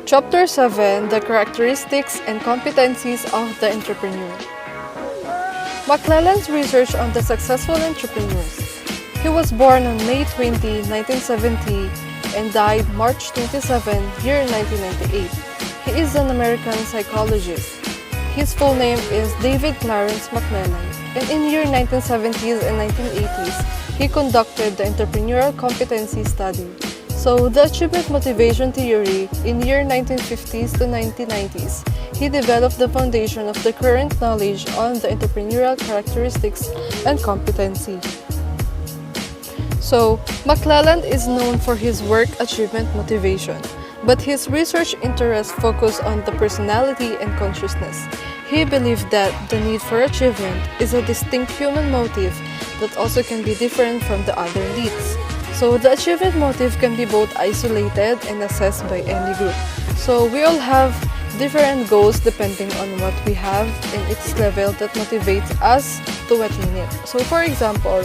Chapter 7: The Characteristics and Competencies of the Entrepreneur. McClelland's research on the successful entrepreneurs. He was born on May 20, 1970 and died March 27, year 1998. He is an American psychologist. His full name is David Clarence McClelland, and in year 1970s and 1980s, he conducted the entrepreneurial competency study. So, the achievement motivation theory in year 1950s to 1990s, he developed the foundation of the current knowledge on the entrepreneurial characteristics and competency. So, McClelland is known for his work achievement motivation, but his research interests focus on the personality and consciousness. He believed that the need for achievement is a distinct human motive that also can be different from the other needs. So the achievement motive can be both isolated and assessed by any group. So we all have different goals depending on what we have and its level that motivates us to attain it. So for example,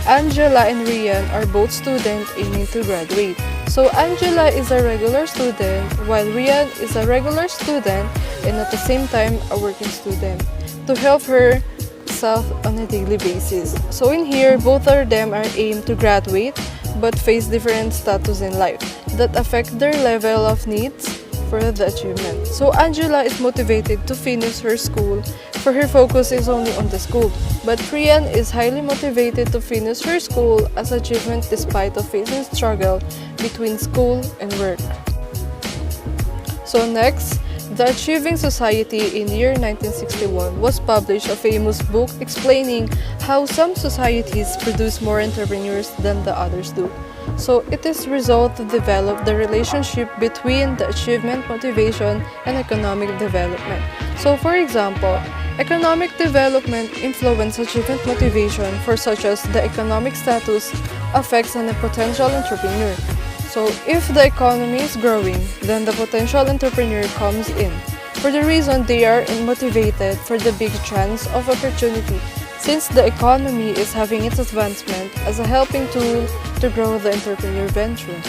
Angela and Rian are both students aiming to graduate. So Angela is a regular student while Rian is a regular student and at the same time a working student to help herself on a daily basis. So in here, both of them are aimed to graduate but face different status in life that affect their level of needs for the achievement. So Angela is motivated to finish her school, for her focus is only on the school. But Rian is highly motivated to finish her school as achievement despite of facing struggle between school and work. So next, The Achieving Society in year 1961 was published, a famous book explaining how some societies produce more entrepreneurs than the others do. So it is resolved to develop the relationship between the achievement motivation and economic development. So for example, economic development influence achievement motivation for such as the economic status affects on a potential entrepreneur. So if the economy is growing, then the potential entrepreneur comes in. For the reason they are motivated for the big chance of opportunity, since the economy is having its advancement as a helping tool to grow the entrepreneur venture.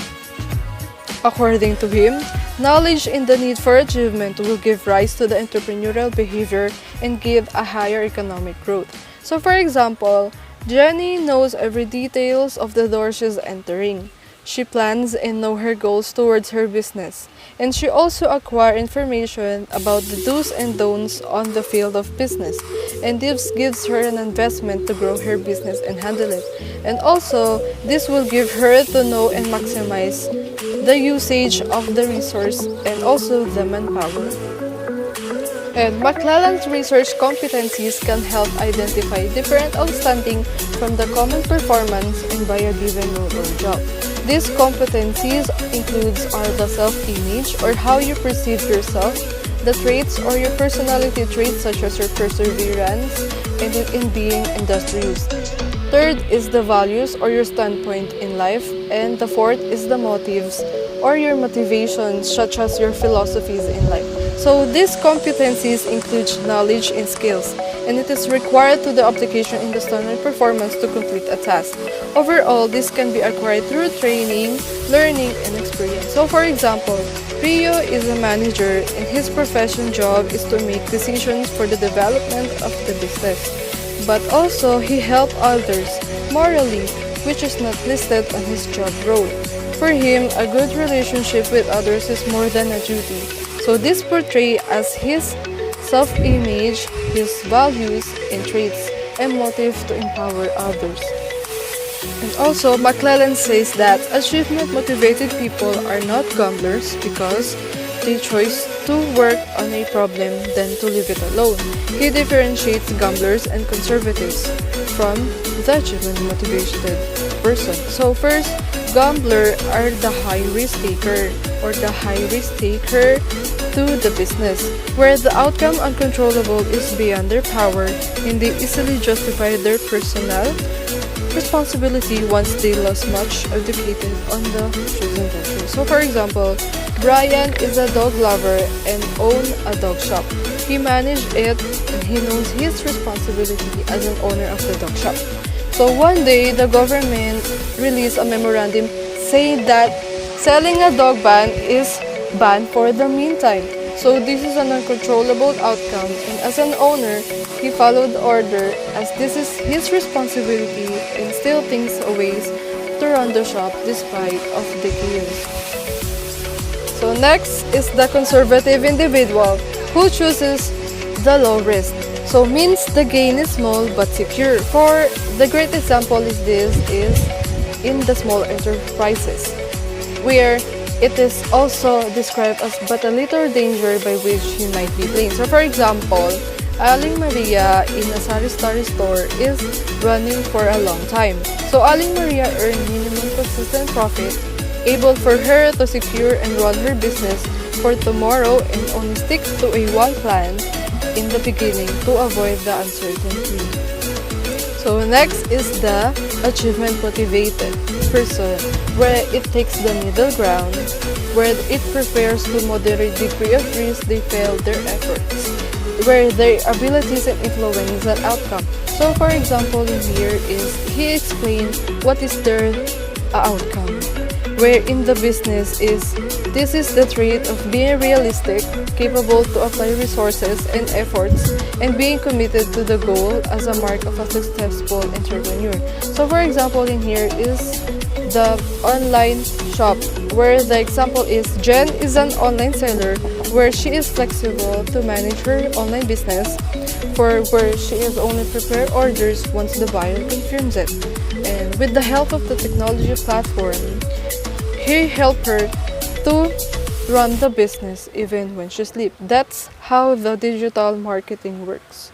According to him, knowledge in the need for achievement will give rise to the entrepreneurial behavior and give a higher economic growth. So for example, Jenny knows every details of the door she's entering. She plans and know her goals towards her business, and she also acquires information about the do's and don'ts on the field of business, and this gives her an investment to grow her business and handle it. And also, this will give her to know and maximize the usage of the resource and also the manpower. And McClelland's research competencies can help identify different outstanding from the common performance and by a given role or job. These competencies includes are the self-image or how you perceive yourself, the traits or your personality traits such as your perseverance and in being industrious. Third is the values or your standpoint in life, and the fourth is the motives or your motivations such as your philosophies in life. So these competencies include knowledge and skills, and it is required to the application in the standard performance to complete a task. Overall, this can be acquired through training, learning, and experience. So for example, Rio is a manager and his profession job is to make decisions for the development of the business. But also, he helps others morally, which is not listed on his job role. For him, a good relationship with others is more than a duty. So this portrays as his self-image, his values and traits, and motive to empower others. And also, McClelland says that achievement-motivated people are not gamblers because they choose to work on a problem than to leave it alone. He differentiates gamblers and conservatives from the achievement-motivated person. So first, gambler are the high-risk taker or the high-risk taker to the business, where the outcome uncontrollable is beyond their power and they easily justify their personal responsibility once they lost much educated on the chosen venture. So for example, Brian is a dog lover and owns a dog shop. He managed it and he knows his responsibility as an owner of the dog shop. So one day, the government released a memorandum saying that selling a dog ban is ban for the meantime. So this is an uncontrollable outcome, and as an owner, he followed the order as this is his responsibility and still thinks of ways to run the shop despite of the chaos. So next is the conservative individual who chooses the low risk. So means the gain is small but secure. For the great example is this is in the small enterprises, where it is also described as but a little danger by which you might be blamed. So for example, Aling Maria in a sari-sari store is running for a long time. So Aling Maria earned minimum consistent profit, able for her to secure and run her business for tomorrow and only stick to a one plan in the beginning to avoid the uncertainty. So next is the achievement motivated person, where it takes the middle ground, where it prefers to moderate degree of risk they fail their efforts, where their abilities and influence an outcome. So for example in here is he explained what is their outcome, where in the business is this is the trait of being realistic, capable to apply resources and efforts, and being committed to the goal as a mark of a successful entrepreneur. So for example in here is the online shop, where the example is Jen is an online seller where she is flexible to manage her online business, for where she is only prepare orders once the buyer confirms it. And with the help of the technology platform, he helped her to run the business even when she sleeps. That's how the digital marketing works.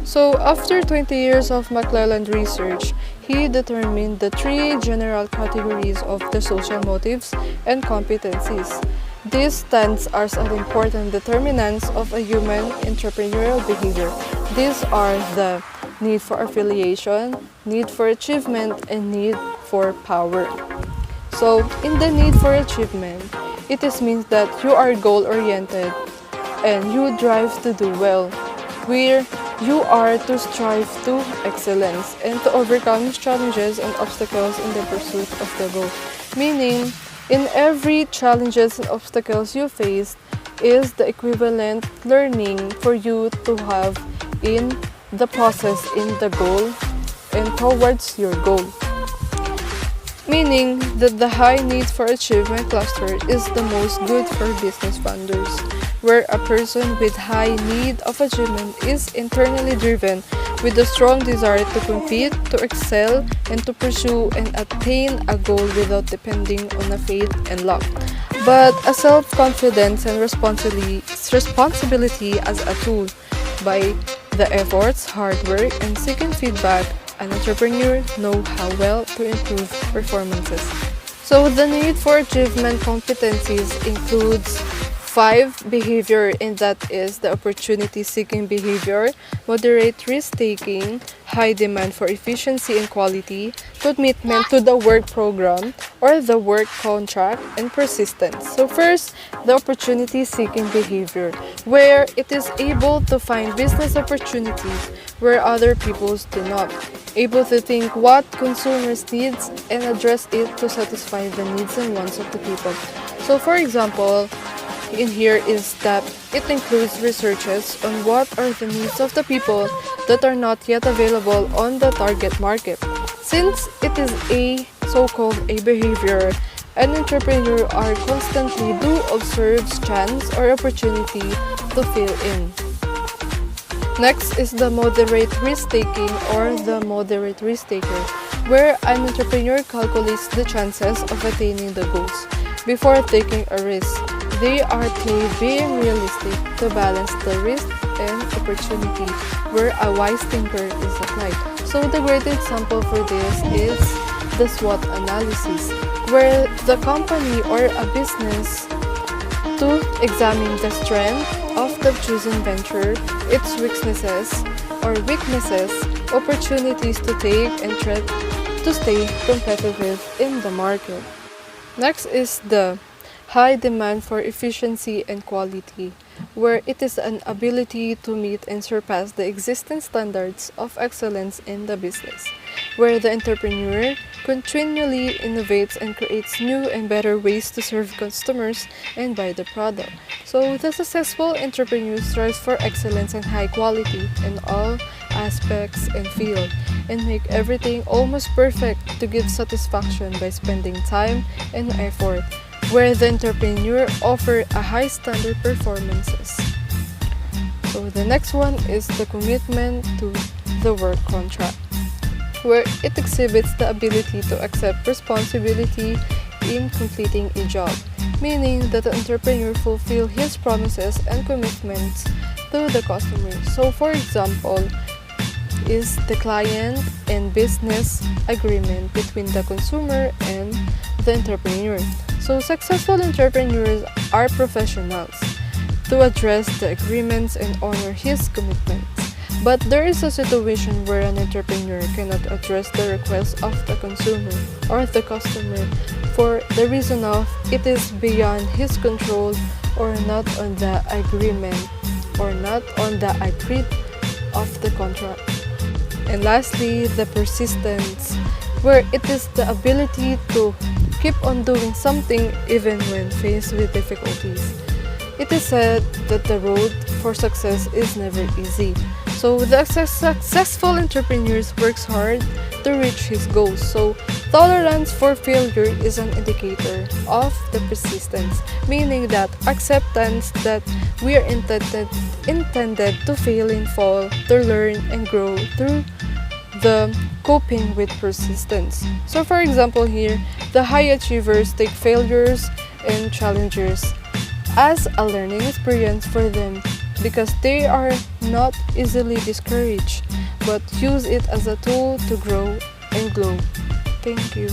So after 20 years of McClelland research, he determined the three general categories of the social motives and competencies. These stands as an important determinants of a human entrepreneurial behavior. These are the need for affiliation, need for achievement, and need for power. So, in the need for achievement, it is means that you are goal-oriented and you drive to do well, where you are to strive to excellence and to overcome challenges and obstacles in the pursuit of the goal. Meaning, in every challenges and obstacles you face is the equivalent learning for you to have in the process in the goal and towards your goal. Meaning that the high need for achievement cluster is the most good for business founders, where a person with high need of achievement is internally driven with a strong desire to compete, to excel, and to pursue and attain a goal without depending on a fate and luck, but a self-confidence and responsibility as a tool. By the efforts, hard work, and seeking feedback, an entrepreneur knows how well to improve performances. So the need for achievement competencies includes 5 behavior, and that is the opportunity-seeking behavior, moderate risk-taking, high demand for efficiency and quality, commitment to the work program or the work contract, and persistence. So first, the opportunity-seeking behavior, where it is able to find business opportunities where other people do not, able to think what consumers needs and address it to satisfy the needs and wants of the people. So for example, in here is that it includes researches on what are the needs of the people that are not yet available on the target market. Since it is a so-called a behavior, an entrepreneur are constantly do observes chance or opportunity to fill in. Next is the moderate risk-taking or the moderate risk-taker, where an entrepreneur calculates the chances of attaining the goals before taking a risk. They are being realistic to balance the risk and opportunity, where a wise thinker is applied. So the great example for this is the SWOT analysis, where the company or a business to examine the strength of the chosen venture, its weaknesses, opportunities to take, and threat to stay competitive in the market. Next is the high demand for efficiency and quality, where it is an ability to meet and surpass the existing standards of excellence in the business. where the entrepreneur continually innovates and creates new and better ways to serve customers and buy the product. So the successful entrepreneur strives for excellence and high quality in all aspects and field and make everything almost perfect to give satisfaction by spending time and effort, where the entrepreneur offer a high standard performances. So the next one is the commitment to the work contract, where it exhibits the ability to accept responsibility in completing a job, meaning that the entrepreneur fulfill his promises and commitments to the customer. So for example, is the client and business agreement between the consumer and the entrepreneur. So successful entrepreneurs are professionals to address the agreements and honor his commitments. But there is a situation where an entrepreneur cannot address the request of the consumer or the customer for the reason of it is beyond his control or not on the agreement or not on the agreed of the contract. And lastly, the persistence, where it is the ability to keep on doing something even when faced with difficulties. It is said that the road for success is never easy. So the successful entrepreneur works hard to reach his goals. So tolerance for failure is an indicator of the persistence, meaning that acceptance that we are intended to fail and fall, to learn and grow through the coping with persistence. So for example here, the high achievers take failures and challenges as a learning experience for them because they are not easily discouraged but use it as a tool to grow and glow. Thank you.